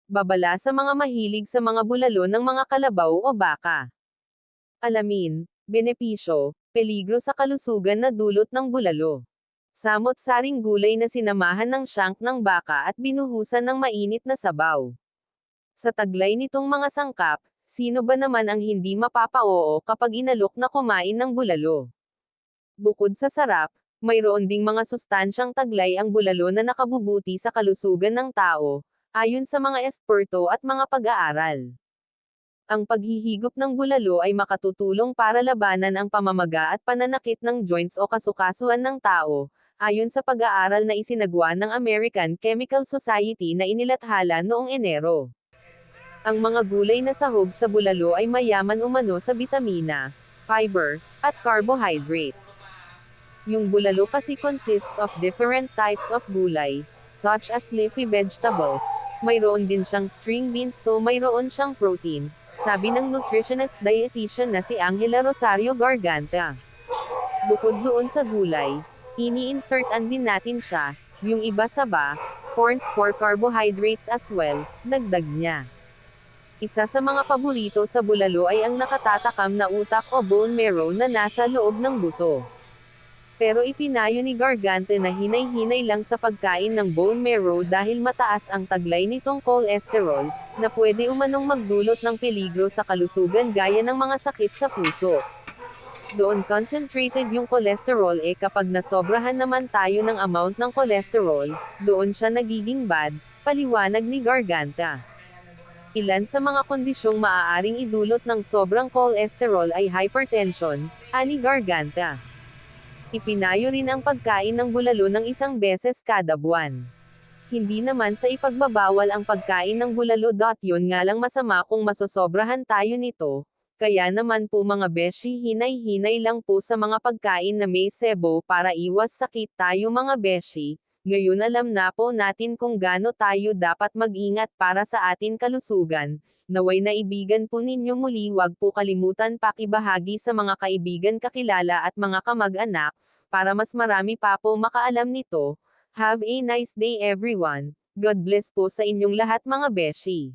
babala sa mga mahilig sa mga bulalo ng mga kalabaw o baka. Alamin, benepisyo, peligro sa kalusugan na dulot ng bulalo. Samot-saring gulay na sinamahan ng shank ng baka at binuhusan ng mainit na sabaw. Sa taglay nitong mga sangkap, sino ba naman ang hindi mapapa-oo kapag inalok na kumain ng bulalo? Bukod sa sarap, mayroon ding mga sustansyang taglay ang bulalo na nakabubuti sa kalusugan ng tao, ayon sa mga eksperto at mga pag-aaral. Ang paghihigop ng bulalo ay makatutulong para labanan ang pamamaga at pananakit ng joints o kasukasuan ng tao, ayon sa pag-aaral na isinagawa ng American Chemical Society na inilathala noong Enero. Ang mga gulay na sahog sa bulalo ay mayaman umano sa bitamina, fiber, at carbohydrates. Yung bulalo kasi consists of different types of gulay, such as leafy vegetables. Mayroon din siyang string beans, so mayroon siyang protein, sabi ng nutritionist dietitian na si Angela Rosario Garganta. Bukod doon sa gulay, ini-insertan din natin siya, yung iba saba, corns for carbohydrates as well, dagdag niya. Isa sa mga paborito sa bulalo ay ang nakatatakam na utak o bone marrow na nasa loob ng buto. Pero ipinayo ni Garganta na hinay-hinay lang sa pagkain ng bone marrow dahil mataas ang taglay nitong cholesterol, na pwede umanong magdulot ng peligro sa kalusugan gaya ng mga sakit sa puso. Doon concentrated yung cholesterol, kapag nasobrahan naman tayo ng amount ng cholesterol, doon siya nagiging bad, paliwanag ni Garganta. Ilan sa mga kondisyong maaaring idulot ng sobrang cholesterol ay hypertension, ani Garganta. Ipinayo rin ang pagkain ng bulalo ng 1 beses kada buwan. Hindi naman sa ipagbabawal ang pagkain ng bulalo. Yun nga lang masama kung masosobrahan tayo nito. Kaya naman po mga beshi, hinay-hinay lang po sa mga pagkain na may sebo para iwas sakit tayo mga beshi. Ngayon alam na po natin kung gaano tayo dapat mag-ingat para sa atin kalusugan. Naway naibigan po ninyo muli, wag po kalimutan pakibahagi sa mga kaibigan, kakilala at mga kamag-anak, para mas marami pa po makaalam nito. Have a nice day everyone. God bless po sa inyong lahat mga beshi.